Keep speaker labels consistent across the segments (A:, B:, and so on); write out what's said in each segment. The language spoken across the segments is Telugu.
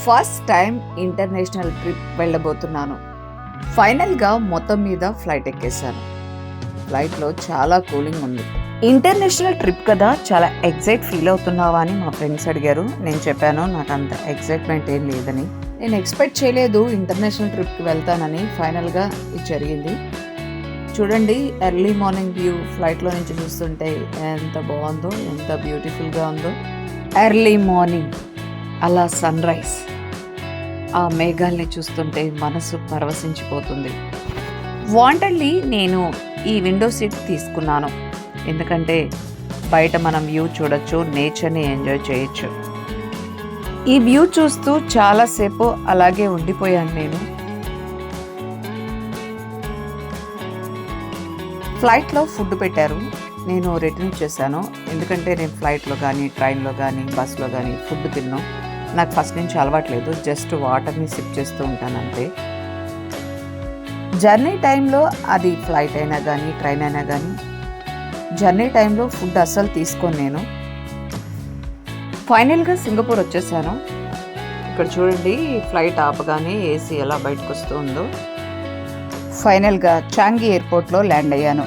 A: ఫస్ట్ టైం ఇంటర్నేషనల్ ట్రిప్ వెళ్ళబోతున్నాను. ఫైనల్గా మొత్తం మీద ఫ్లైట్ ఎక్కేశాను. ఫ్లైట్లో చాలా కూలింగ్ ఉంది. ఇంటర్నేషనల్ ట్రిప్ కదా, చాలా ఎగ్జైట్ ఫీల్ అవుతున్నావా అని మా ఫ్రెండ్స్ అడిగారు. నేను చెప్పాను నాకు అంత ఎగ్జైట్మెంట్ ఏం లేదని. నేను ఎక్స్పెక్ట్ చేయలేదు ఇంటర్నేషనల్ ట్రిప్కి వెళ్తానని. ఫైనల్గా ఇది జరిగింది. చూడండి, ఎర్లీ మార్నింగ్ వ్యూ ఫ్లైట్లో నుంచి చూస్తుంటే ఎంత బాగుందో, ఎంత బ్యూటిఫుల్గా ఉందో. ఎర్లీ మార్నింగ్ అలా సన్ రైజ్, ఆ మేఘాల్ని చూస్తుంటే మనసు పరవశించిపోతుంది. వాంటెడ్లీ నేను ఈ విండో సీట్ తీసుకున్నాను, ఎందుకంటే బయట మనం వ్యూ చూడొచ్చు, నేచర్ని ఎంజాయ్ చేయొచ్చు. ఈ వ్యూ చూస్తూ చాలాసేపు అలాగే ఉండిపోయాను నేను. ఫ్లైట్లో ఫుడ్ పెట్టారు, నేను రిటర్న్ చేశాను. ఎందుకంటే నేను ఫ్లైట్లో కానీ, ట్రైన్లో కానీ, బస్లో కానీ ఫుడ్ తిన్నాను. నాకు ఫస్ట్ నుంచి అలవాట్లేదు, జస్ట్ వాటర్ని సిప్ చేస్తూ ఉంటాను అంతే. జర్నీ టైంలో, అది ఫ్లైట్ అయినా కానీ ట్రైన్ అయినా కానీ, జర్నీ టైంలో ఫుడ్ అస్సలు తీసుకోను నేను. ఫైనల్గా సింగపూర్ వచ్చేసాను. ఇక్కడ చూడండి, ఫ్లైట్ ఆపగానే ఏసీ ఎలా బయటకు వస్తూ ఉందో. ఫైనల్గా చాంగి ఎయిర్పోర్ట్లో ల్యాండ్ అయ్యాను.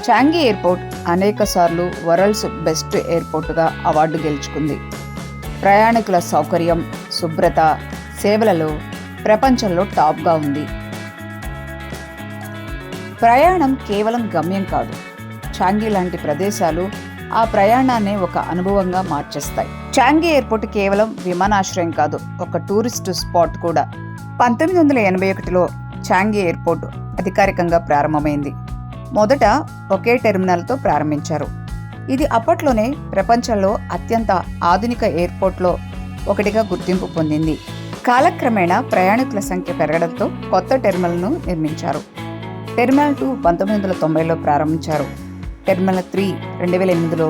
A: చాంగి ఎయిర్పోర్ట్ అనేక సార్లు వరల్డ్స్ బెస్ట్ ఎయిర్పోర్ట్గా అవార్డు గెలుచుకుంది. ప్రయాణికుల సౌకర్యం, శుభ్రత, సేవలలో ప్రపంచంలో టాప్గా ఉంది. ప్రయాణం కేవలం గమ్యం కాదు, చాంగి లాంటి ప్రదేశాలు ఆ ప్రయాణాన్ని ఒక అనుభవంగా మార్చేస్తాయి. చాంగి ఎయిర్పోర్ట్ కేవలం విమానాశ్రయం కాదు, ఒక టూరిస్టు స్పాట్ కూడా. 1981లో చాంగి ఎయిర్పోర్ట్ అధికారికంగా ప్రారంభమైంది. మొదట ఒకే టెర్మినల్తో ప్రారంభించారు. ఇది అప్పట్లోనే ప్రపంచంలో అత్యంత ఆధునిక ఎయిర్పోర్ట్లో ఒకటిగా గుర్తింపు పొందింది. కాలక్రమేణా ప్రయాణికుల సంఖ్య పెరగడంతో కొత్త టెర్మినల్ను నిర్మించారు. టెర్మినల్ 2 1990లో ప్రారంభించారు. టెర్మినల్ 3 2008లో,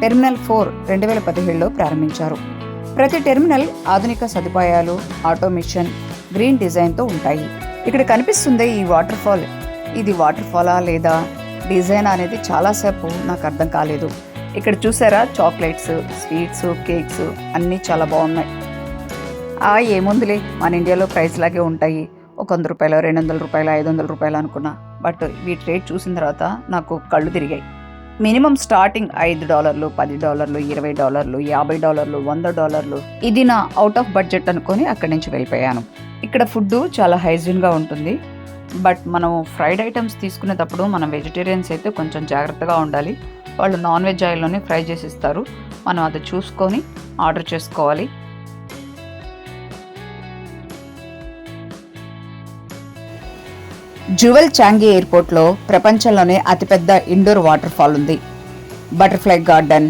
A: టెర్మినల్ 4 2017లో ప్రారంభించారు. ప్రతి టెర్మినల్ ఆధునిక సదుపాయాలు, ఆటోమేషన్, గ్రీన్ డిజైన్తో ఉంటాయి. ఇక్కడ కనిపిస్తుంది ఈ వాటర్ ఫాల్. ఇది వాటర్ ఫాలా లేదా డిజైన్ అనేది చాలాసేపు నాకు అర్థం కాలేదు. ఇక్కడ చూసారా, చాక్లెట్స్, స్వీట్స్, కేక్స్ అన్నీ చాలా బాగున్నాయి. ఏముందిలే, మన ఇండియాలో ప్రైస్ లాగే ఉంటాయి. ఒక 100 రూపాయలు, 200 రూపాయలు, 500 రూపాయలు అనుకున్నా. బట్ వీటి రేట్ చూసిన తర్వాత నాకు కళ్ళు తిరిగాయి. Minimum starting $5, $10, $20, $50, $100. ఇది నా అవుట్ ఆఫ్ బడ్జెట్ అనుకొని అక్కడి నుంచి వెళ్ళిపోయాను. ఇక్కడ ఫుడ్ చాలా హైజీన్గా ఉంటుంది. బట్ మనం ఫ్రైడ్ ఐటమ్స్ తీసుకునేటప్పుడు మనం వెజిటేరియన్స్ అయితే కొంచెం జాగ్రత్తగా ఉండాలి. వాళ్ళు నాన్ వెజ్ ఆయిల్లోనే ఫ్రై చేసి ఇస్తారు. మనం అది చూసుకొని ఆర్డర్ చేసుకోవాలి. జువెల్ చాంగి ఎయిర్పోర్ట్లో ప్రపంచంలోనే అతిపెద్ద ఇండోర్ వాటర్ ఫాల్ ఉంది. Butterfly garden,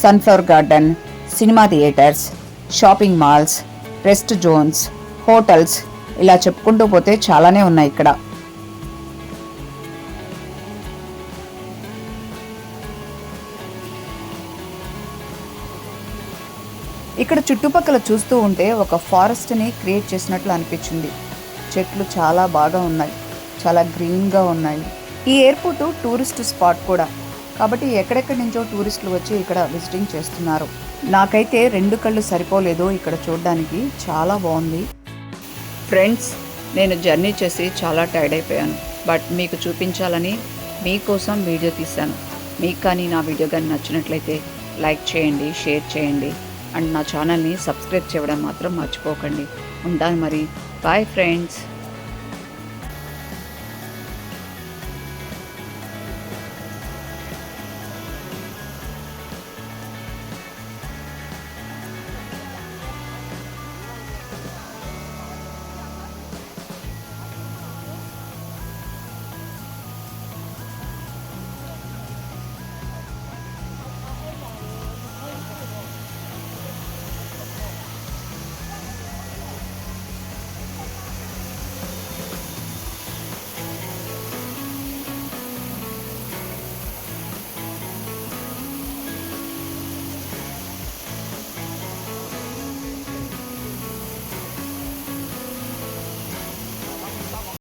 A: sunflower garden, cinema theatres, shopping malls, rest zones, hotels, ఇలా చెప్పుకుంటూ పోతే చాలానే ఉన్నాయి ఇక్కడ. ఇక్కడ చుట్టుపక్కల చూస్తూ ఉంటే ఒక ఫారెస్ట్ని క్రియేట్ చేసినట్లు అనిపించింది. చెట్లు చాలా బాగా ఉన్నాయి, చాలా గ్రీన్గా ఉన్నాయి. ఈ ఎయిర్పోర్టు టూరిస్ట్ స్పాట్ కూడా, కాబట్టి ఎక్కడెక్కడి నుంచో టూరిస్టులు వచ్చి ఇక్కడ విజిటింగ్ చేస్తున్నారు. నాకైతే 2 కళ్ళు సరిపోలేదు ఇక్కడ చూడడానికి, చాలా బాగుంది. ఫ్రెండ్స్, నేను జర్నీ చేసి చాలా టైర్డ్ అయిపోయాను. బట్ మీకు చూపించాలని మీకోసం వీడియో తీశాను. మీకు కానీ నా వీడియో కానీ నచ్చినట్లయితే లైక్ చేయండి, షేర్ చేయండి, అండ్ నా ఛానల్ని సబ్స్క్రైబ్ చేయడం మాత్రం మర్చిపోకండి. ఉంటాను మరి. Bye friends.